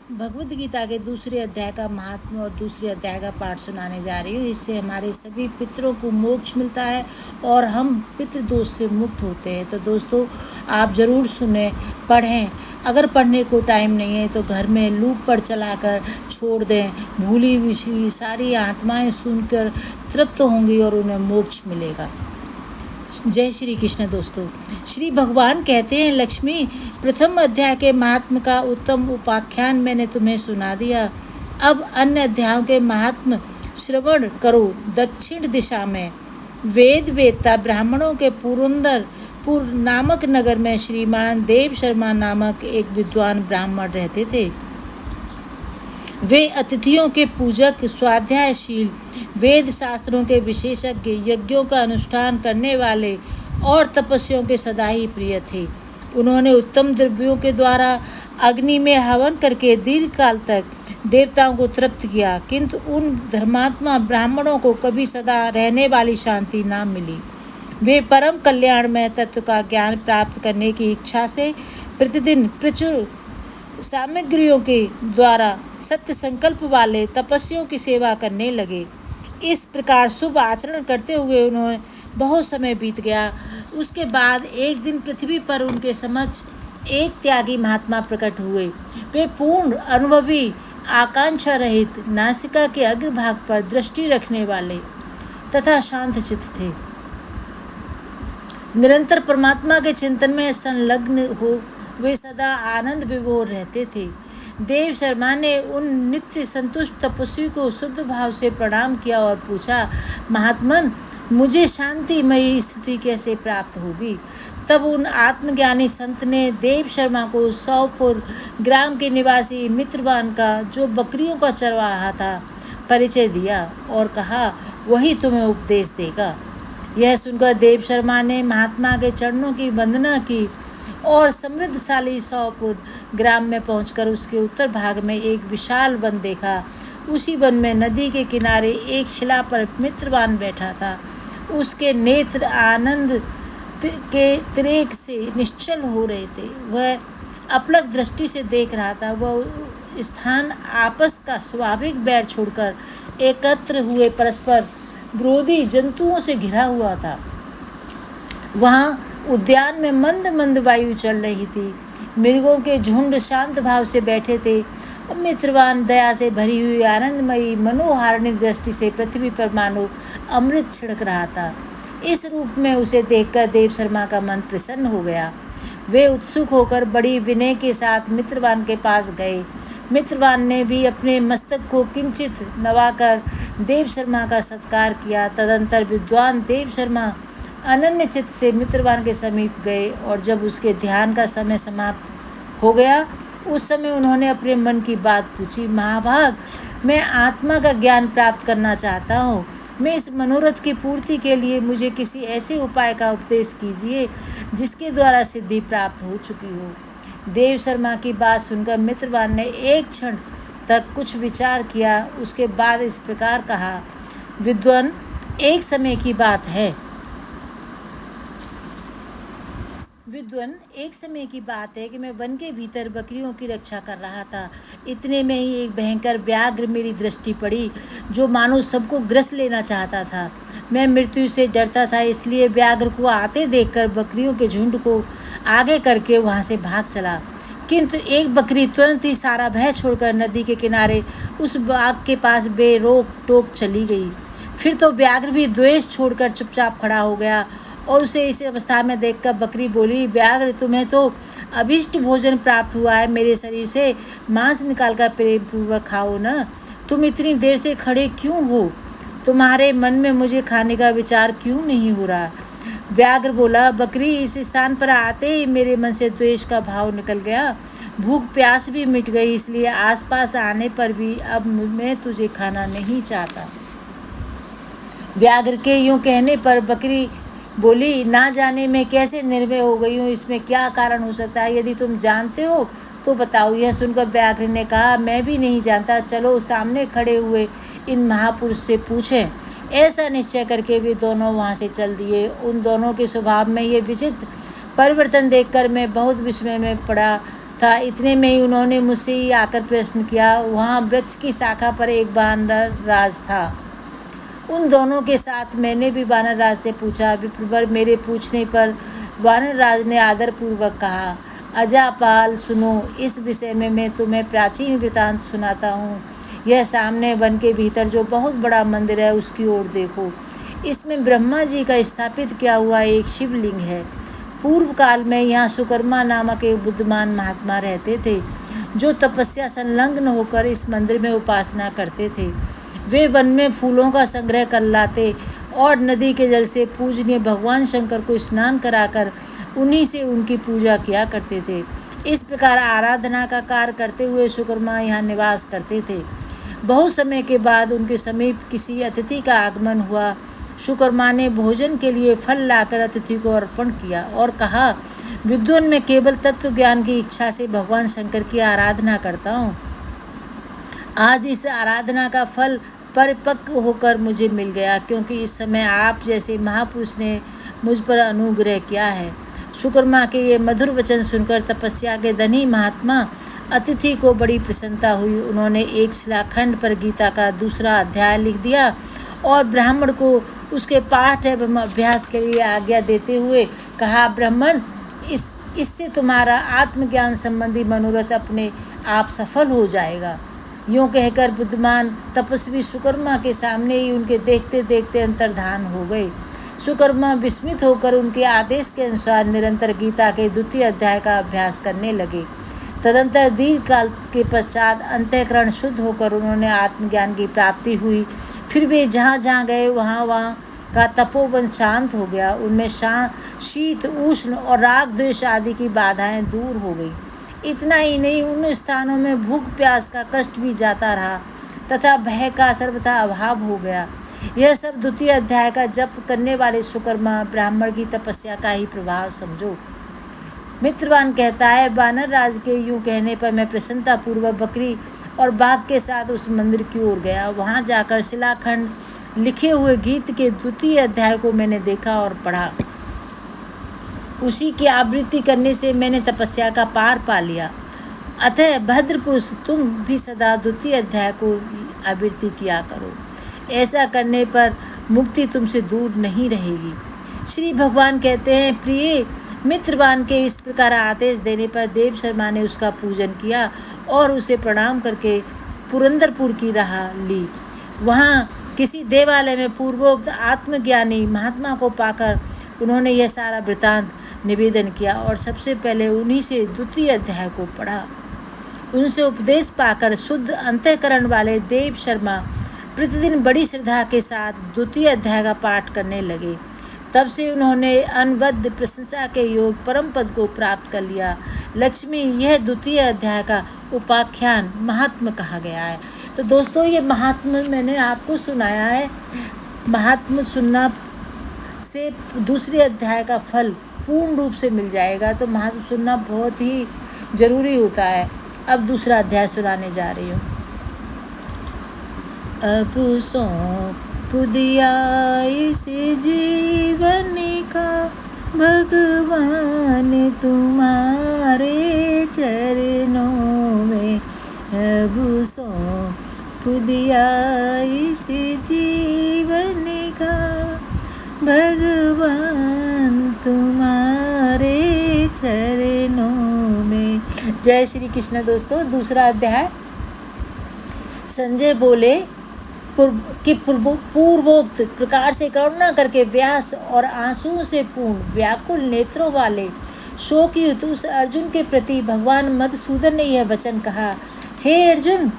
भगवद गीता के दूसरे अध्याय का महात्म्य और दूसरे अध्याय का पाठ सुनाने जा रही हूँ। इससे हमारे सभी पितरों को मोक्ष मिलता है और हम पितृदोष से मुक्त होते हैं। तो दोस्तों, आप ज़रूर सुने, पढ़ें। अगर पढ़ने को टाइम नहीं है तो घर में लूप पर चलाकर छोड़ दें। भूली हुई सारी आत्माएं सुनकर तृप्त होंगी और उन्हें मोक्ष मिलेगा। जय श्री कृष्ण। दोस्तों, श्री भगवान कहते हैं, लक्ष्मी, प्रथम अध्याय के महात्म का उत्तम उपाख्यान मैंने तुम्हें सुना दिया। अब अन्य अध्यायों के महात्म श्रवण करो। दक्षिण दिशा में वेद वेदता ब्राह्मणों के पुर नामक नगर में श्रीमान देव शर्मा नामक एक विद्वान ब्राह्मण रहते थे। वे अतिथियों के पूजक, स्वाध्यायशील, वेद शास्त्रों के विशेषज्ञ, यज्ञों का अनुष्ठान करने वाले और तपस्वियों के सदा ही प्रिय थे। उन्होंने उत्तम द्रव्यों के द्वारा अग्नि में हवन करके दीर्घ काल तक देवताओं को तृप्त किया, किंतु उन धर्मात्मा ब्राह्मणों को कभी सदा रहने वाली शांति न मिली। वे परम कल्याणमय तत्व का ज्ञान प्राप्त करने की इच्छा से प्रतिदिन प्रचुर सामग्रियों के द्वारा सत्य संकल्प वाले तपस्वियों की सेवा करने लगे। इस प्रकार शुभ आचरण करते हुए उन्होंने बहुत समय बीत गया। उसके बाद एक दिन पृथ्वी पर उनके समक्ष एक त्यागी महात्मा प्रकट हुए। वे पूर्ण अनुभवी, आकांक्षा रहित, नासिका के अग्रभाग पर दृष्टि रखने वाले तथा शांत चित्त थे। निरंतर परमात्मा के चिंतन में संलग्न हो वे सदा आनंद विभोर रहते थे। देव शर्मा ने उन नित्य संतुष्ट तपस्वी को शुद्ध भाव से प्रणाम किया और पूछा, महात्मन, मुझे शांतिमयी स्थिति कैसे प्राप्त होगी? तब उन आत्मज्ञानी संत ने देव शर्मा को सौपुर ग्राम के निवासी मित्रवान का, जो बकरियों का चरवाहा था, परिचय दिया और कहा, वही तुम्हें उपदेश देगा। यह सुनकर देव शर्मा ने महात्मा के चरणों की वंदना की और समृद्धशाली सौपुर ग्राम में पहुंचकर उसके उत्तर भाग में एक विशाल वन देखा। उसी वन में नदी के किनारे एक शिला पर मित्रवान बैठा था। उसके नेत्र आनंद के तिरेक से निश्चल हो रहे थे। वह अपलक दृष्टि से देख रहा था। वह स्थान आपस का स्वाभाविक बैर छोड़कर एकत्र हुए परस्पर विरोधी जंतुओं से घिरा हुआ था। वहाँ उद्यान में मंद मंद वायु चल रही थी। मृगों के झुंड शांत भाव से बैठे थे। मित्रवान दया से भरी हुई आनंदमयी मनोहारिणी दृष्टि से पृथ्वी पर मानो अमृत छिड़क रहा था। इस रूप में उसे देखकर देव शर्मा का मन प्रसन्न हो गया। वे उत्सुक होकर बड़ी विनय के साथ मित्रवान के पास गए। मित्रवान ने भी अपने मस्तक को किंचित नवाकर देव शर्मा का सत्कार किया। तदंतर विद्वान देव शर्मा अनन्य चित्त से मित्रवान के समीप गए और जब उसके ध्यान का समय समाप्त हो गया, उस समय उन्होंने अपने मन की बात पूछी। महाभाग, मैं आत्मा का ज्ञान प्राप्त करना चाहता हूँ। मैं इस मनोरथ की पूर्ति के लिए मुझे किसी ऐसे उपाय का उपदेश कीजिए जिसके द्वारा सिद्धि प्राप्त हो चुकी हो। देव शर्मा की बात सुनकर मित्रवान ने एक क्षण तक कुछ विचार किया। उसके बाद इस प्रकार कहा, विद्वान, एक समय की बात है कि मैं वन के भीतर बकरियों की रक्षा कर रहा था। इतने में ही एक भयंकर व्याघ्र मेरी दृष्टि पड़ी, जो मानो सबको ग्रस लेना चाहता था। मैं मृत्यु से डरता था, इसलिए व्याघ्र को आते देखकर बकरियों के झुंड को आगे करके वहां से भाग चला। किंतु एक बकरी तुरंत ही सारा भय छोड़कर नदी के किनारे उस बाग के पास बेरोक टोक चली गई। फिर तो व्याघ्र भी द्वेष छोड़कर चुपचाप खड़ा हो गया और उसे इस अवस्था में देखकर बकरी बोली, व्याघ्र, तुम्हें तो अभिष्ट भोजन प्राप्त हुआ है। मेरे शरीर से मांस निकालकर प्रेम पूर्वक खाओ न। तुम इतनी देर से खड़े क्यों हो? तुम्हारे मन में मुझे खाने का विचार क्यों नहीं हो रहा? व्याघ्र बोला, बकरी, इस स्थान पर आते ही मेरे मन से द्वेष का भाव निकल गया। भूख प्यास भी मिट गई, इसलिए आसपास आने पर भी अब मैं तुझे खाना नहीं चाहता। व्याघ्र के यूं कहने पर बकरी बोली, ना जाने मैं कैसे निर्भय हो गई हूँ, इसमें क्या कारण हो सकता है? यदि तुम जानते हो तो बताओ। यह सुनकर व्याघ्र ने कहा, मैं भी नहीं जानता, चलो सामने खड़े हुए इन महापुरुष से पूछें। ऐसा निश्चय करके वे दोनों वहाँ से चल दिए। उन दोनों के स्वभाव में ये विचित्र परिवर्तन देखकर मैं बहुत विस्मय में पड़ा था। इतने में ही उन्होंने मुझसे ही आकर प्रश्न किया। वहाँ वृक्ष की शाखा पर एक वानर राज था। उन दोनों के साथ मैंने भी वानर राज से पूछा। विप्रवर मेरे पूछने पर वानर राज ने आदरपूर्वक कहा, अजापाल सुनो, इस विषय में मैं तुम्हें प्राचीन वृतांत सुनाता हूँ। यह सामने वन के भीतर जो बहुत बड़ा मंदिर है उसकी ओर देखो। इसमें ब्रह्मा जी का स्थापित किया हुआ एक शिवलिंग है। पूर्व काल में यहाँ सुकर्मा नामक एक बुद्धिमान महात्मा रहते थे जो तपस्या संलग्न होकर इस मंदिर में उपासना करते थे। वे वन में फूलों का संग्रह कर लाते और नदी के जल से पूजनीय भगवान शंकर को स्नान कराकर उन्हीं से उनकी पूजा किया करते थे। इस प्रकार आराधना का कार्य करते हुए सुकर्मा यहाँ निवास करते थे। बहुत समय के बाद उनके समीप किसी अतिथि का आगमन हुआ। सुकर्मा ने भोजन के लिए फल लाकर अतिथि को अर्पण किया और कहा, विद्वान मैं केवल तत्व ज्ञान की इच्छा से भगवान शंकर की आराधना करता हूँ। आज इस आराधना का फल परिपक्व होकर मुझे मिल गया, क्योंकि इस समय आप जैसे महापुरुष ने मुझ पर अनुग्रह किया है। सुकर्मा के ये मधुर वचन सुनकर तपस्या के धनी महात्मा अतिथि को बड़ी प्रसन्नता हुई। उन्होंने एक शिलाखंड पर गीता का दूसरा अध्याय लिख दिया और ब्राह्मण को उसके पाठ एवं अभ्यास के लिए आज्ञा देते हुए कहा, ब्राह्मण, इससे तुम्हारा आत्मज्ञान संबंधी मनोरथ अपने आप सफल हो जाएगा। यूँ कहकर बुद्धिमान तपस्वी सुकर्मा के सामने ही उनके देखते देखते अंतर्धान हो गए। सुकर्मा विस्मित होकर उनके आदेश के अनुसार निरंतर गीता के द्वितीय अध्याय का अभ्यास करने लगे। तदंतर दीर्घ काल के पश्चात अंतःकरण शुद्ध होकर उन्होंने आत्मज्ञान की प्राप्ति हुई। फिर वे जहाँ जहाँ गए वहाँ वहाँ का तपोवन शांत हो गया। उनमें शीत, उष्ण और राग द्वेष आदि की बाधाएं दूर हो गई। इतना ही नहीं, उन स्थानों में भूख प्यास का कष्ट भी जाता रहा तथा भय का सर्वथा अभाव हो गया। यह सब द्वितीय अध्याय का जप करने वाले सुकर्मा ब्राह्मण की तपस्या का ही प्रभाव समझो। मित्रवान कहता है, वानर राज के यूँ कहने पर मैं प्रसन्नता पूर्वक बकरी और बाघ के साथ उस मंदिर की ओर गया। वहाँ जाकर शिलाखंड लिखे हुए गीत के द्वितीय अध्याय को मैंने देखा और पढ़ा। उसी की आवृत्ति करने से मैंने तपस्या का पार पा लिया। अतः भद्र पुरुष, तुम भी सदा द्वितीय अध्याय को आवृत्ति किया करो। ऐसा करने पर मुक्ति तुमसे दूर नहीं रहेगी। श्री भगवान कहते हैं, प्रिय मित्रवान के इस प्रकार आदेश देने पर देव शर्मा ने उसका पूजन किया और उसे प्रणाम करके पुरंदरपुर की राह ली। वहाँ किसी देवालय में पूर्वोक्त आत्मज्ञानी महात्मा को पाकर उन्होंने यह सारा वृतांत निवेदन किया और सबसे पहले उन्हीं से द्वितीय अध्याय को पढ़ा। उनसे उपदेश पाकर शुद्ध अंतःकरण वाले देव शर्मा प्रतिदिन बड़ी श्रद्धा के साथ द्वितीय अध्याय का पाठ करने लगे। तब से उन्होंने अनवद्य प्रशंसा के योग परम पद को प्राप्त कर लिया। लक्ष्मी, यह द्वितीय अध्याय का उपाख्यान महात्म कहा गया है। तो दोस्तों, ये महात्म मैंने आपको सुनाया है। महात्म सुनना से दूसरे अध्याय का फल पूर्ण रूप से मिल जाएगा, तो महात्म सुनना बहुत ही जरूरी होता है। अब दूसरा अध्याय सुनाने जा रही हूँ। अब सौंप दिया इस जीवन का भगवान तुम्हारे चरणों में। अब सौंप दिया इस जीवन का भगवान तुम्हारे चरणों में। जय श्री कृष्ण। दोस्तों, दूसरा अध्याय। संजय बोले कि पूर्वोक्त प्रकार से करुणा करके व्यास और आंसुओं से पूर्ण व्याकुल नेत्रों वाले शोकयुक्त उस अर्जुन के प्रति भगवान मधुसूदन ने यह वचन कहा, हे अर्जुन,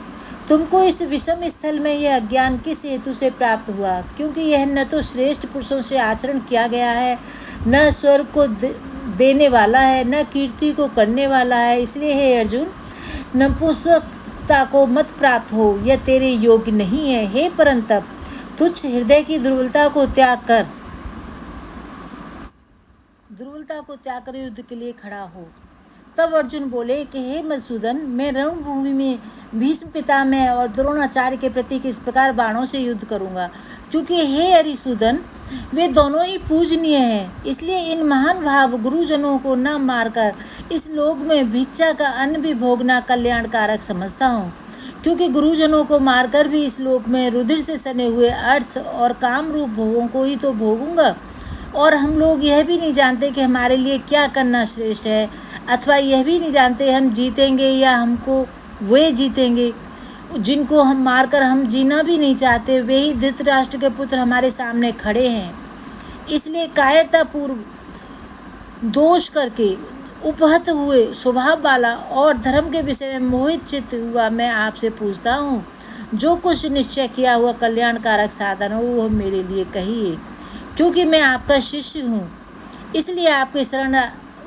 तुमको इस विषम स्थल में यह अज्ञान किस हेतु से प्राप्त हुआ? क्योंकि यह न तो श्रेष्ठ पुरुषों से आचरण किया गया है, न स्वर्ग को देने वाला है, न कीर्ति को करने वाला है। इसलिए हे अर्जुन, नपुंसकता को मत प्राप्त हो, यह तेरे योग्य नहीं है। हे परंतप, तुच्छ हृदय की दुर्बलता को त्याग कर युद्ध के लिए खड़ा हो। तब अर्जुन बोले कि हे मधुसूदन, मैं रणभूमि में भीष्म पितामह और द्रोणाचार्य के प्रति किस प्रकार बाणों से युद्ध करूंगा? क्योंकि हे हरिसूदन, वे दोनों ही पूजनीय हैं। इसलिए इन महान भाव गुरुजनों को न मारकर इस लोक में भिक्षा का अन्न भी भोगना कल्याणकारक समझता हूँ, क्योंकि गुरुजनों को मारकर भी इस लोक में रुधिर से सने हुए अर्थ और काम रूप भोगों को ही तो भोगूंगा। और हम लोग यह भी नहीं जानते कि हमारे लिए क्या करना श्रेष्ठ है, अथवा यह भी नहीं जानते हम जीतेंगे या हमको वे जीतेंगे। जिनको हम मारकर हम जीना भी नहीं चाहते, वे ही धृतराष्ट्र के पुत्र हमारे सामने खड़े हैं। इसलिए कायरतापूर्व दोष करके उपहत हुए स्वभाव वाला और धर्म के विषय में मोहित चित्त हुआ मैं आपसे पूछता हूँ, जो कुछ निश्चय किया हुआ कल्याणकारक साधन हो वह मेरे लिए कहिए, क्योंकि मैं आपका शिष्य हूँ। इसलिए आपके शरण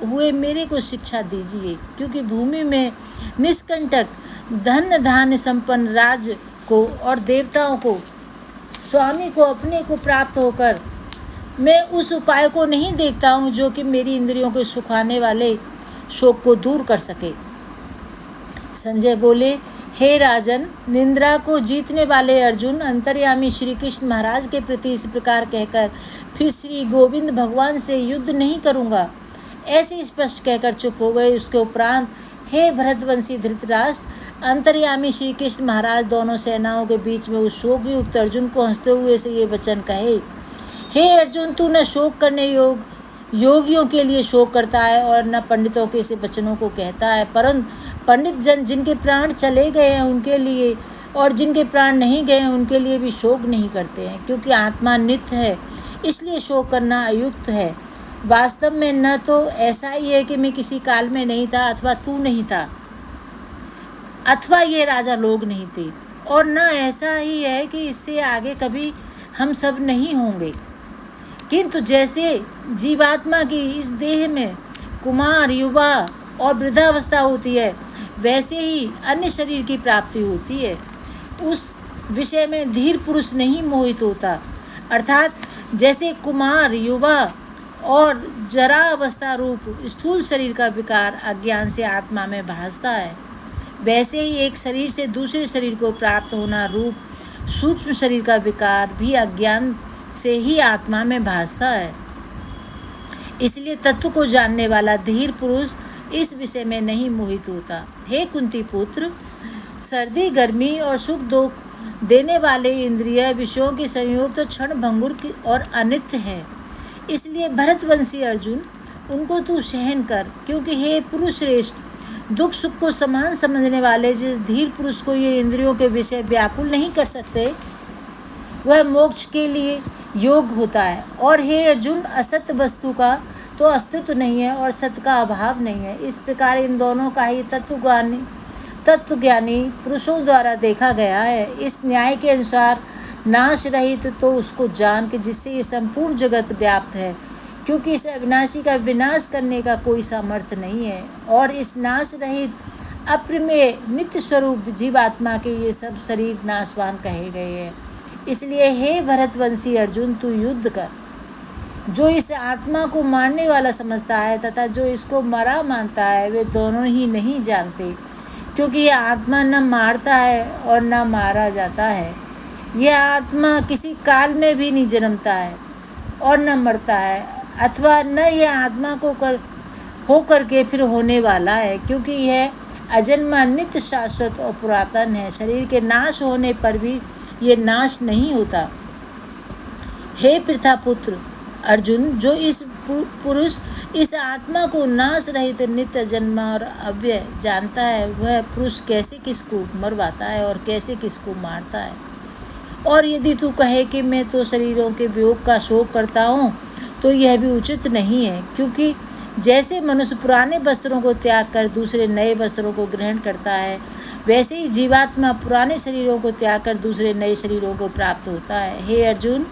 हुए मेरे को शिक्षा दीजिए, क्योंकि भूमि में निष्कंटक धन धान्य संपन्न राज को और देवताओं को स्वामी को अपने को प्राप्त होकर मैं उस उपाय को नहीं देखता हूँ जो कि मेरी इंद्रियों को सुखाने वाले शोक को दूर कर सके। संजय बोले, हे राजन, निंद्रा को जीतने वाले अर्जुन अंतर्यामी श्री कृष्ण महाराज के प्रति इस प्रकार कहकर फिर श्री गोविंद भगवान से युद्ध नहीं करूँगा, ऐसे स्पष्ट कहकर चुप हो गए। उसके उपरांत, हे भरतवंशी धृतराष्ट्र, अंतर्यामी श्री कृष्ण महाराज दोनों सेनाओं के बीच में उस शोक युक्त अर्जुन को हंसते हुए से ये वचन कहे, हे अर्जुन, तू न शोक करने योगियों के लिए शोक करता है और न पंडितों के से वचनों को कहता है, परंतु पंडित जन जिनके प्राण चले गए हैं उनके लिए और जिनके प्राण नहीं गए हैं उनके लिए भी शोक नहीं करते हैं, क्योंकि आत्मा नित्य है, इसलिए शोक करना अयुक्त है। वास्तव में न तो ऐसा ही है कि मैं किसी काल में नहीं था अथवा तू नहीं था अथवा ये राजा लोग नहीं थे, और न ऐसा ही है कि इससे आगे कभी हम सब नहीं होंगे। किंतु जैसे जीवात्मा की इस देह में कुमार, युवा और वृद्धावस्था होती है, वैसे ही अन्य शरीर की प्राप्ति होती है। उस विषय में धीर पुरुष नहीं मोहित होता, अर्थात जैसे कुमार, युवा और जरा अवस्था रूप स्थूल शरीर का विकार अज्ञान से आत्मा में भासता है, वैसे ही एक शरीर से दूसरे शरीर को प्राप्त होना रूप सूक्ष्म शरीर का विकार भी अज्ञान से ही आत्मा में भासता है। इसलिए तत्व को जानने वाला धीर पुरुष इस विषय में नहीं मोहित होता। हे कुंती पुत्र, सर्दी, गर्मी और सुख दुख देने वाले इंद्रिय विषयों के संयोग तो क्षण भंगुर और अनित्य हैं। इसलिए भरतवंशी अर्जुन, उनको तू सहन कर, क्योंकि हे पुरुष श्रेष्ठ, दुख सुख को समान समझने वाले जिस धीर पुरुष को ये इंद्रियों के विषय व्याकुल नहीं कर सकते, वह मोक्ष के लिए योग होता है। और हे अर्जुन, असत्य वस्तु का तो अस्तित्व नहीं है और सत्य का अभाव नहीं है। इस प्रकार इन दोनों का ही तत्वज्ञानी पुरुषों द्वारा देखा गया है। इस न्याय के अनुसार नाश रहित तो उसको जान के जिससे ये संपूर्ण जगत व्याप्त है, क्योंकि इस अविनाशी का विनाश करने का कोई सामर्थ्य नहीं है। और इस नाश रहित अप्रमेय नित्य स्वरूप जीवात्मा के ये सब शरीर नाशवान कहे गए हैं। इसलिए हे भरतवंशी अर्जुन, तू युद्ध कर। जो इस आत्मा को मारने वाला समझता है तथा जो इसको मरा मानता है, वे दोनों ही नहीं जानते, क्योंकि यह आत्मा न मारता है और न मारा जाता है। यह आत्मा किसी काल में भी नहीं जन्मता है और न मरता है, अथवा न यह आत्मा को होकर के फिर होने वाला है, क्योंकि यह अजन्मा, नित्य, शाश्वत और पुरातन है। शरीर के नाश होने पर भी ये नाश नहीं होता। हे पृथापुत्र अर्जुन, जो इस पुरुष इस आत्मा को नाश रहित नित्य जन्म और अव्यय जानता है, वह पुरुष कैसे किसको मरवाता है और कैसे किसको मारता है। और यदि तू कहे कि मैं तो शरीरों के वियोग का शोक करता हूँ, तो यह भी उचित नहीं है, क्योंकि जैसे मनुष्य पुराने वस्त्रों को त्याग कर दूसरे नए वस्त्रों को ग्रहण करता है, वैसे ही जीवात्मा पुराने शरीरों को त्याग कर दूसरे नए शरीरों को प्राप्त होता है। हे अर्जुन,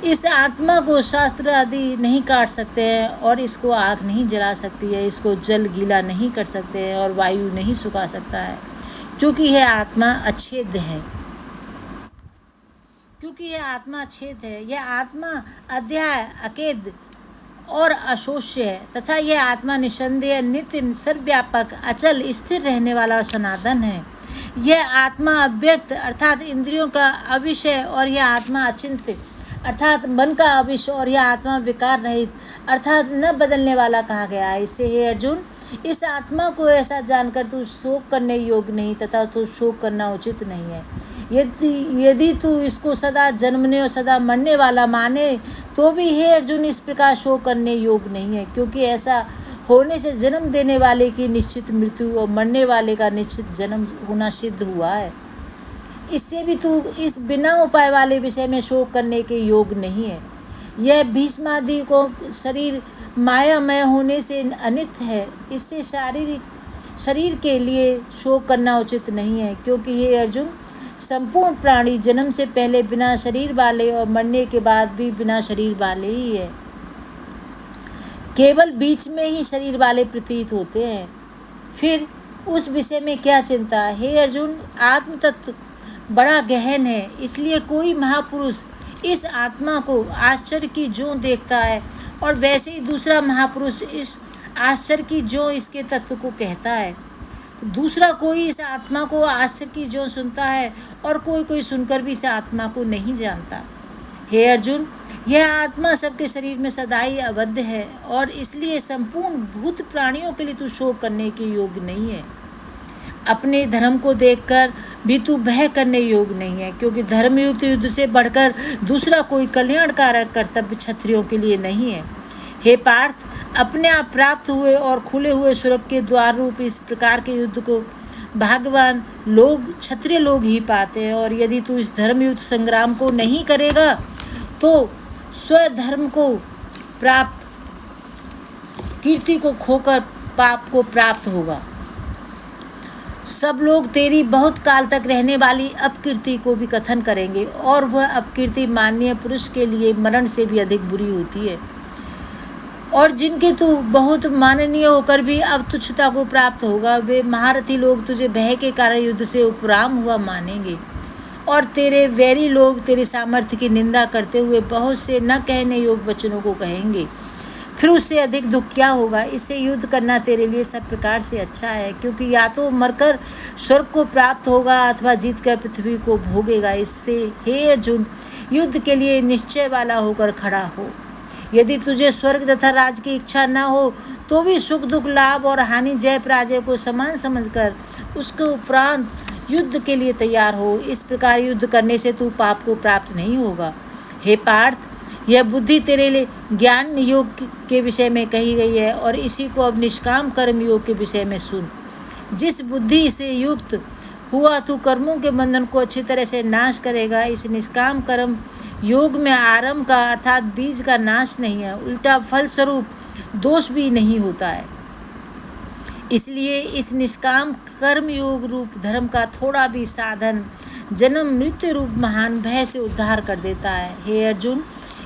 इस आत्मा को शास्त्र आदि नहीं काट सकते हैं और इसको आग नहीं जला सकती है, इसको जल गीला नहीं कर सकते हैं और वायु नहीं सुखा सकता है, क्योंकि यह आत्मा अछेद्य है। यह आत्मा अध्याय, अकेद और अशोष्य है तथा यह आत्मा निसंदेह, नित्य, सर्वव्यापक, अचल, स्थिर रहने वाला और सनातन है। यह आत्मा अव्यक्त अर्थात इंद्रियों का अविषय और यह आत्मा अचिंत्य अर्थात मन का अविश और यह आत्मा विकार रहित अर्थात न बदलने वाला कहा गया है। इससे हे अर्जुन, इस आत्मा को ऐसा जानकर तू शोक करने योग्य नहीं तथा तू शोक करना उचित नहीं है। यदि तू इसको सदा जन्मने और सदा मरने वाला माने तो भी हे अर्जुन इस प्रकार शोक करने योग्य नहीं है, क्योंकि ऐसा होने से जन्म देने वाले की निश्चित मृत्यु और मरने वाले का निश्चित जन्म होना सिद्ध हुआ है। इससे भी तू इस बिना उपाय वाले विषय में शोक करने के योग्य नहीं है। यह भीष्मादि को शरीर मायामय होने से अनित्य है, इससे शरीर के लिए शोक करना उचित नहीं है, क्योंकि हे अर्जुन, संपूर्ण प्राणी जन्म से पहले बिना शरीर वाले और मरने के बाद भी बिना शरीर वाले ही है। केवल बीच में ही शरीर वाले प्रतीत होते हैं। फिर उस विषय में क्या चिंता। हे अर्जुन, आत्म तत्व बड़ा गहन है, इसलिए कोई महापुरुष इस आत्मा को आश्चर्य की ज्यों देखता है और वैसे ही दूसरा महापुरुष इस आश्चर्य की ज्यों इसके तत्व को कहता है। दूसरा कोई इस आत्मा को आश्चर्य की ज्यों सुनता है और कोई सुनकर भी इस आत्मा को नहीं जानता। हे अर्जुन, यह आत्मा सबके शरीर में सदा ही अबद्ध है और इसलिए संपूर्ण भूत प्राणियों के लिए तू शोक करने के योग्य नहीं है। अपने धर्म को देखकर भी तू भय करने योग्य नहीं है, क्योंकि धर्मयुक्त युद्ध से बढ़कर दूसरा कोई कल्याणकारक कर्तव्य क्षत्रियों के लिए नहीं है। हे पार्थ, अपने आप प्राप्त हुए और खुले हुए स्वर्ग के द्वार रूप इस प्रकार के युद्ध को भाग्यवान लोग क्षत्रिय लोग ही पाते हैं, और यदि तू इस धर्मयुक्त संग्राम को नहीं करेगा तो स्वधर्म को प्राप्त कीर्ति को खोकर पाप को प्राप्त होगा। सब लोग तेरी बहुत काल तक रहने वाली अपकीर्ति को भी कथन करेंगे, और वह अपकीर्ति माननीय पुरुष के लिए मरण से भी अधिक बुरी होती है। और जिनके तू बहुत माननीय होकर भी अब तुच्छता को प्राप्त होगा, वे महारथी लोग तुझे भय के कारण युद्ध से उपराम हुआ मानेंगे, और तेरे वैरी लोग तेरे सामर्थ्य की निंदा करते हुए बहुत से न कहने योग्य वचनों को कहेंगे। फिर उससे अधिक दुख क्या होगा। इससे युद्ध करना तेरे लिए सब प्रकार से अच्छा है, क्योंकि या तो मरकर स्वर्ग को प्राप्त होगा अथवा जीतकर पृथ्वी को भोगेगा। इससे हे अर्जुन, युद्ध के लिए निश्चय वाला होकर खड़ा हो। यदि तुझे स्वर्ग तथा राज की इच्छा न हो तो भी सुख दुख लाभ और हानि जय पराजय को समान समझकर उसके उपरांत युद्ध के लिए तैयार हो। इस प्रकार युद्ध करने से तू पाप को प्राप्त नहीं होगा। हे पार्थ, यह बुद्धि तेरे लिए ज्ञान योग के विषय में कही गई है, और इसी को अब निष्काम कर्म योग के विषय में सुन। जिस बुद्धि से युक्त हुआ तू कर्मों के बंधन को अच्छी तरह से नाश करेगा। इस निष्काम कर्म योग में आरंभ का अर्थात बीज का नाश नहीं है, उल्टा फलस्वरूप दोष भी नहीं होता है। इसलिए इस निष्काम कर्म योग रूप धर्म का थोड़ा भी साधन जन्म मृत्यु रूप महान भय से उद्धार कर देता है। हे अर्जुन,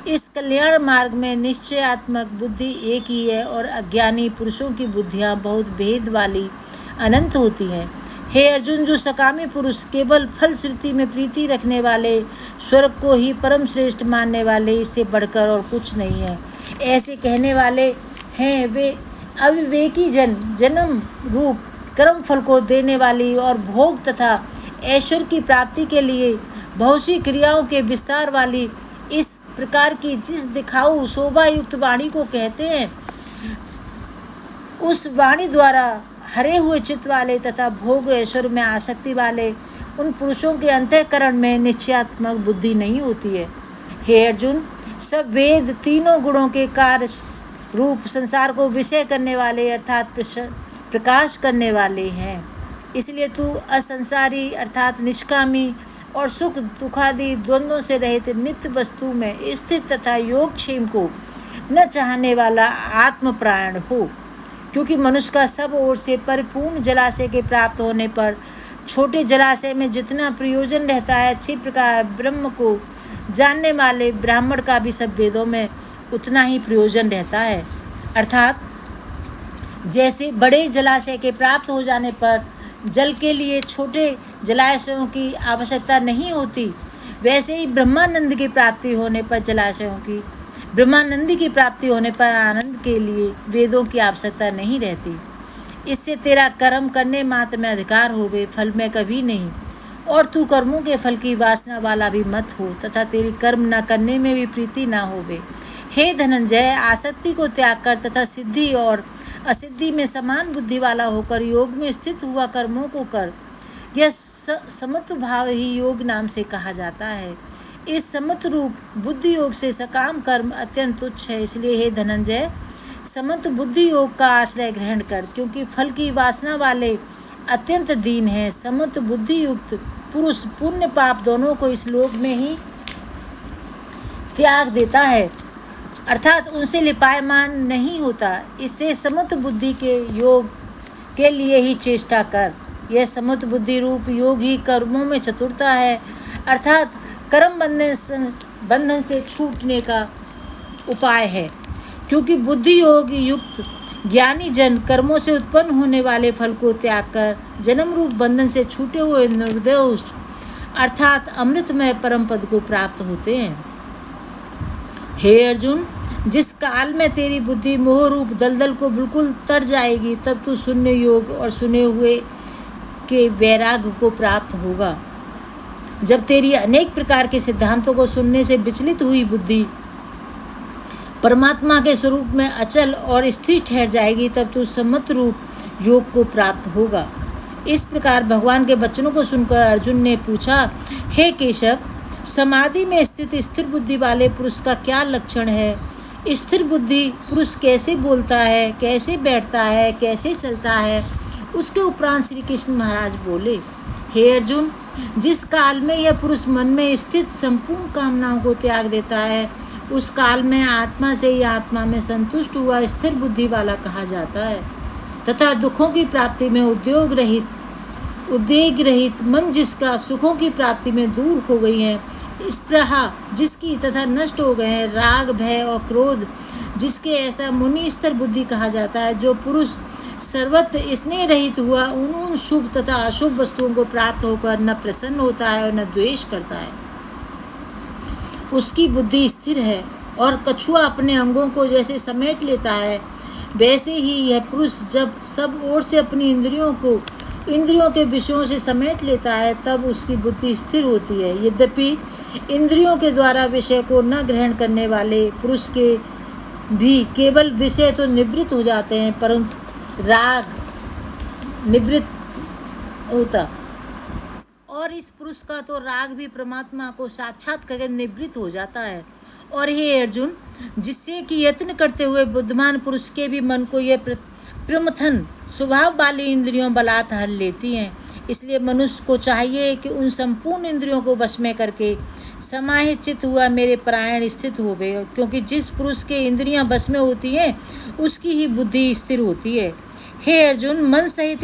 इस कल्याण मार्ग में निश्चयात्मक बुद्धि एक ही है, और अज्ञानी पुरुषों की बुद्धियाँ बहुत भेद वाली अनंत होती हैं। हे अर्जुन, जो सकामी पुरुष केवल फलश्रुति में प्रीति रखने वाले, स्वर्ग को ही परम श्रेष्ठ मानने वाले, इससे बढ़कर और कुछ नहीं है, ऐसे कहने वाले हैं, वे अविवेकी जन्म रूप कर्म फल को देने वाली और भोग तथा ऐश्वर्य की प्राप्ति के लिए बहुत सी क्रियाओं के विस्तार वाली इस प्रकार की जिस दिखाऊ शोभा युक्त वाणी को कहते हैं, उस वाणी द्वारा हरे हुए चित्त वाले तथा भोग ऐश्वर्य में आसक्ति वाले उन पुरुषों के अंतःकरण में निश्चयात्मक बुद्धि नहीं होती है। हे अर्जुन, सब वेद तीनों गुणों के कार्य रूप संसार को विषय करने वाले अर्थात प्रकाश करने वाले हैं। इसलिए तू असंसारी अर्थात निष्कामी और सुख दुखादि द्वंद्वों से रहित नित्य वस्तु में स्थित तथा योगक्षेम को न चाहने वाला आत्मप्राण हो, क्योंकि मनुष्य का सब ओर से परिपूर्ण जलाशय के प्राप्त होने पर छोटे जलाशय में जितना प्रयोजन रहता है, अच्छी प्रकार ब्रह्म को जानने वाले ब्राह्मण का भी सब वेदों में उतना ही प्रयोजन रहता है। अर्थात जैसे बड़े जलाशय के प्राप्त हो जाने पर जल के लिए छोटे जलाशयों की आवश्यकता नहीं होती, वैसे ही ब्रह्मानंद की प्राप्ति होने पर आनंद के लिए वेदों की आवश्यकता नहीं रहती। इससे तेरा कर्म करने मात्र में अधिकार होवे, फल में कभी नहीं। और तू कर्मों के फल की वासना वाला भी मत हो तथा तेरी कर्म न करने में भी प्रीति न होवे। हे धनंजय, आसक्ति को त्याग कर तथा सिद्धि और असिद्धि में समान बुद्धि वाला होकर योग में स्थित हुआ कर्मों को कर। यह समत्व भाव ही योग नाम से कहा जाता है। इस समत्व रूप बुद्धि योग से सकाम कर्म अत्यंत तुच्छ है। इसलिए हे धनंजय, समत्व बुद्धि योग का आश्रय ग्रहण कर, क्योंकि फल की वासना वाले अत्यंत दीन है। समत्व बुद्धि युक्त पुरुष पुण्य पाप दोनों को इस लोक में ही त्याग देता है, अर्थात उनसे लिपायमान नहीं होता। इससे समत्व बुद्धि के योग के लिए ही चेष्टा कर। यह समत्व बुद्धि रूप योग ही कर्मों में चतुरता है, अर्थात कर्म बंधन से छूटने का उपाय है। क्योंकि बुद्धि योग युक्त ज्ञानी जन कर्मों से उत्पन्न होने वाले फल को त्याग कर जन्म रूप बंधन से छूटे हुए निर्दोष अर्थात अमृतमय परम पद को प्राप्त होते हैं। हे अर्जुन, जिस काल में तेरी बुद्धि मोह रूप दलदल को बिल्कुल तर जाएगी, तब तू शून्य योग और सुने हुए के वैराग्य को प्राप्त होगा। जब तेरी अनेक प्रकार के सिद्धांतों को सुनने से विचलित हुई बुद्धि परमात्मा के स्वरूप में अचल और स्थिर ठहर जाएगी, तब तू समत्व रूप योग को प्राप्त होगा। इस प्रकार भगवान के वचनों को सुनकर अर्जुन ने पूछा, हे केशव, समाधि में स्थित स्थिर बुद्धि वाले पुरुष का क्या लक्षण है? स्थिर बुद्धि पुरुष कैसे बोलता है, कैसे बैठता है, कैसे चलता है? उसके उपरांत श्री कृष्ण महाराज बोले, हे अर्जुन, जिस काल में यह पुरुष मन में स्थित संपूर्ण कामनाओं को त्याग देता है, उस काल में आत्मा से या आत्मा में संतुष्ट हुआ स्थिर बुद्धि वाला कहा जाता है। तथा दुखों की प्राप्ति में उद्वेग रहित मन जिसका सुखों की प्राप्ति में दूर हो गई है, स्पृहा जिसकी तथा नष्ट हो गए हैं, राग भय और क्रोध जिसके, ऐसा मुनि स्तर बुद्धि कहा जाता है। जो पुरुष सर्वत्र स्नेह रहित हुआ उन शुभ तथा अशुभ वस्तुओं को प्राप्त होकर न प्रसन्न होता है और न द्वेष करता है, उसकी बुद्धि स्थिर है। और कछुआ अपने अंगों को जैसे समेट लेता है, वैसे ही यह पुरुष जब सब ओर से अपनी इंद्रियों के विषयों से समेट लेता है, तब उसकी बुद्धि स्थिर होती है। यद्यपि इंद्रियों के द्वारा विषय को न ग्रहण करने वाले पुरुष के भी केवल विषय तो निवृत्त हो जाते हैं, परंतु राग निवृत्त होता, और इस पुरुष का तो राग भी परमात्मा को साक्षात करके निवृत्त हो जाता है। और हे अर्जुन, जिससे कि यत्न करते हुए बुद्धिमान पुरुष के भी मन को यह प्रमथन स्वभाव वाली इंद्रियों बलात् हर लेती हैं। इसलिए मनुष्य को चाहिए कि उन संपूर्ण इंद्रियों को वश में करके समाहित चित्त हुआ मेरे परायण स्थित होवे, क्योंकि जिस पुरुष के इंद्रियां वश में होती हैं उसकी ही बुद्धि स्थिर होती है। हे अर्जुन, मन सहित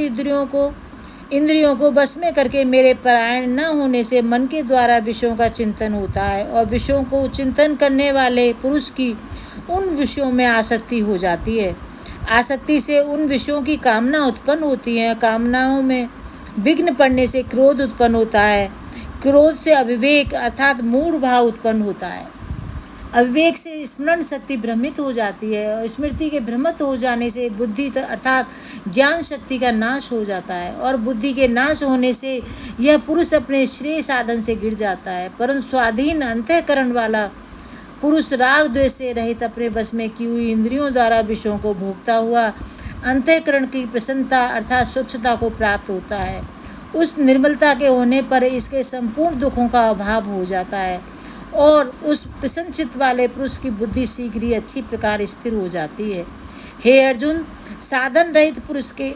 इंद्रियों को बस में करके मेरे परायण न होने से मन के द्वारा विषयों का चिंतन होता है, और विषयों को चिंतन करने वाले पुरुष की उन विषयों में आसक्ति हो जाती है। आसक्ति से उन विषयों की कामना उत्पन्न होती है। कामनाओं में विघ्न पड़ने से क्रोध उत्पन्न होता है। क्रोध से अविवेक अर्थात मूढ़ भाव उत्पन्न होता है। अविवेक से स्मरण शक्ति भ्रमित हो जाती है, और स्मृति के भ्रमित हो जाने से बुद्धि अर्थात ज्ञान शक्ति का नाश हो जाता है, और बुद्धि के नाश होने से यह पुरुष अपने श्रेय साधन से गिर जाता है। परंतु स्वाधीन अंतःकरण वाला पुरुष राग द्वेष से रहित अपने बस में की हुई इंद्रियों द्वारा विषयों को भोगता हुआ अंतःकरण की प्रसन्नता अर्थात स्वच्छता को प्राप्त होता है। उस निर्मलता के होने पर इसके संपूर्ण दुखों का अभाव हो जाता है, और उस प्रसन्नचित्त वाले पुरुष की बुद्धि शीघ्र ही अच्छी प्रकार स्थिर हो जाती है। हे अर्जुन, साधन रहित पुरुष के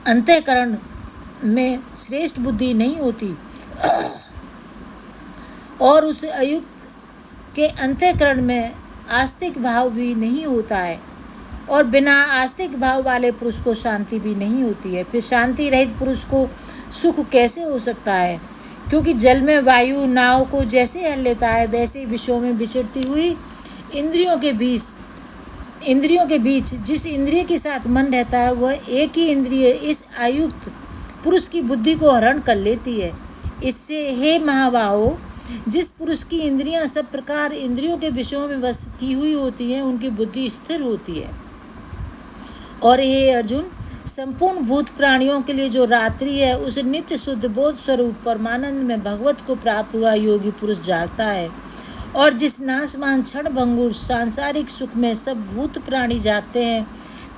अंतःकरण में श्रेष्ठ बुद्धि नहीं होती, और उस अयुक्त के अंतःकरण में आस्तिक भाव भी नहीं होता है, और बिना आस्तिक भाव वाले पुरुष को शांति भी नहीं होती है। फिर शांति रहित पुरुष को सुख कैसे हो सकता है? क्योंकि जल में वायु नाव को जैसे हल लेता है, वैसे विषयों में विचरती हुई इंद्रियों के बीच जिस इंद्रिय के साथ मन रहता है, वह एक ही इंद्रिय इस आयुक्त पुरुष की बुद्धि को हरण कर लेती है। इससे हे महाबाहो, जिस पुरुष की इंद्रियां सब प्रकार इंद्रियों के विषयों में बस की हुई होती हैं, उनकी बुद्धि स्थिर होती है। और हे अर्जुन, संपूर्ण भूत प्राणियों के लिए जो रात्रि है, उस नित्य शुद्ध बोध स्वरूप परमानंद में भगवत को प्राप्त हुआ योगी पुरुष जागता है। और जिस नाशवान क्षण भंगुर सांसारिक सुख में सब भूत प्राणी जागते हैं,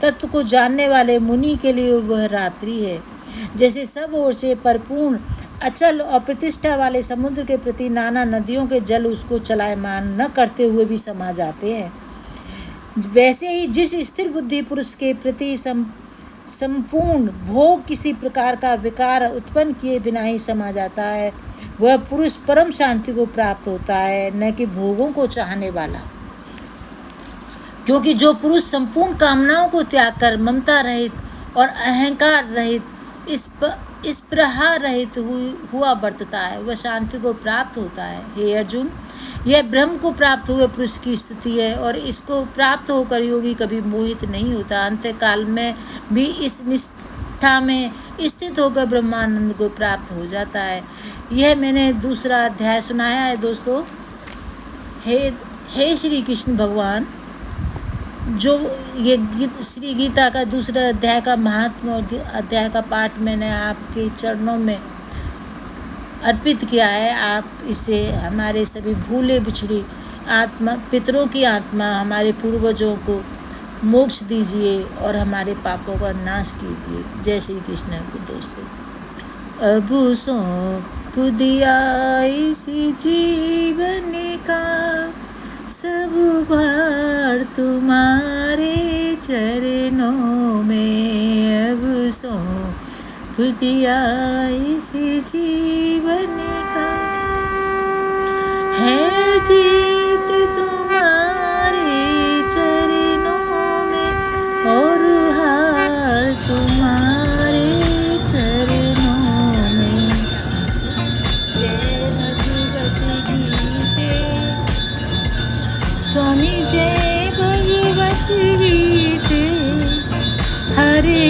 तत्व को जानने वाले मुनि के लिए वह रात्रि है। जैसे सब ओर से परिपूर्ण अचल और प्रतिष्ठा वाले समुद्र के प्रति नाना नदियों के जल उसको चलायमान न करते हुए भी समा जाते हैं, वैसे ही जिस स्थिर बुद्धि पुरुष के प्रति संपूर्ण भोग किसी प्रकार का विकार उत्पन्न किए बिना ही समा जाता है, वह पुरुष परम शांति को प्राप्त होता है, न कि भोगों को चाहने वाला। क्योंकि जो पुरुष संपूर्ण कामनाओं को त्याग कर ममता रहित और अहंकार रहित इस प्रहार रहित हुआ बरतता है, वह शांति को प्राप्त होता है। हे अर्जुन, यह ब्रह्म को प्राप्त हुए पुरुष की स्तुति है, और इसको प्राप्त होकर योगी कभी मोहित नहीं होता, अंत्यकाल में भी इस निष्ठा में स्थित होकर ब्रह्मानंद को प्राप्त हो जाता है। यह मैंने दूसरा अध्याय सुनाया है दोस्तों। हे श्री कृष्ण भगवान, जो ये श्री गीता का दूसरा अध्याय का महात्मा और अध्याय का पाठ मैंने आपके चरणों में अर्पित किया है, आप इसे हमारे सभी भूले बिछड़ी आत्मा, पितरों की आत्मा, हमारे पूर्वजों को मोक्ष दीजिए और हमारे पापों का नाश कीजिए। जय श्री कृष्ण दोस्तों। अब सौंप दिया इसी जीवन का सब भार तुम्हारे चरणों में, अब सौंप दिया इस जीवन का, है जीत तुम्हारे चरणों में और हार तुम्हारे चरणों में। जय भगवत गीते स्वामी, जय भगवत गीते, हरे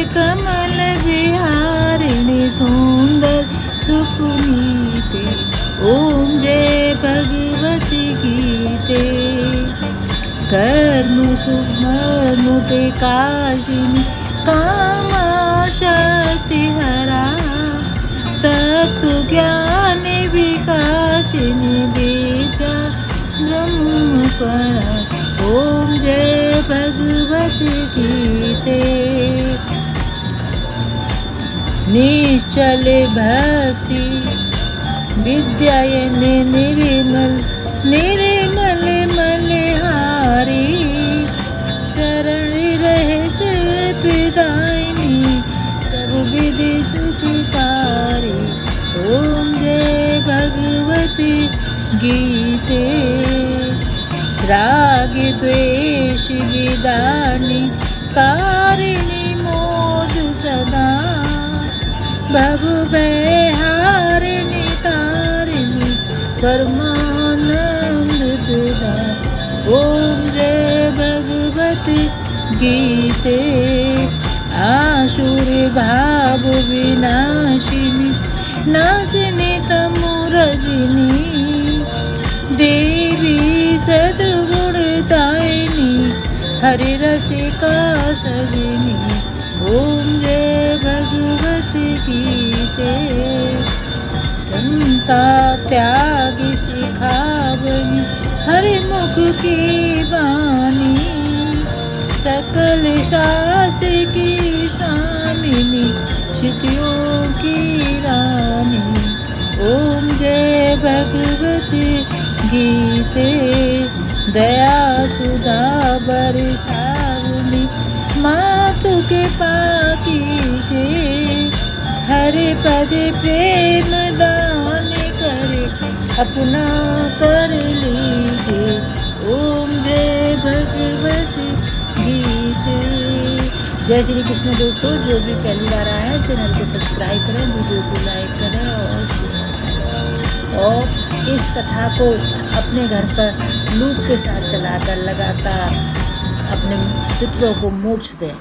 कमल विहारिणी सुंदर सुपुनीते। ओम जय भगवत गीते, कर्म सुमर्म प्रकाशिनी कामा शक्ति हरा, तत्व ज्ञान विकासिनी विद्या ब्रह्म परा। ओम जय भगवत गीते, निश्चल भक्ति विद्यायन निर्मल निर्मल मलहारी, शरण रहे प्रदायिनी सब विधि सुखकारी। ओम जय भगवत गीते, राग द्वेष विदानी कारिणी मोद सदा, भव भयहारिणी तारिणी परमानंद प्रदा। ओम जय भगवत गीते, आसुर भाव विनाशिनी नाशिनी तमुरजिनी, देवी सद्गुणदायिनी हरि रसिका सजिनी। ओम जय भगवत गीते, समता त्यागी सिखावनी हरि मुख की वाणी, सकल शास्त्र की स्वामिनी क्षितियों की रानी। ओम जय भगवत गीते, दया सुधा बरसावनी मातु के पाकीजे, हरे पद प्रेम दान करे अपना कर लीजिए। ओम जय भगवत गीते। जय श्री कृष्ण दोस्तों। जो भी पहली बार आए हैं चैनल को सब्सक्राइब करें, वीडियो को लाइक करें और शेयर करें, और इस कथा को अपने घर पर लूप के साथ चलाकर लगातार अपने पितरों को मोक्ष दें।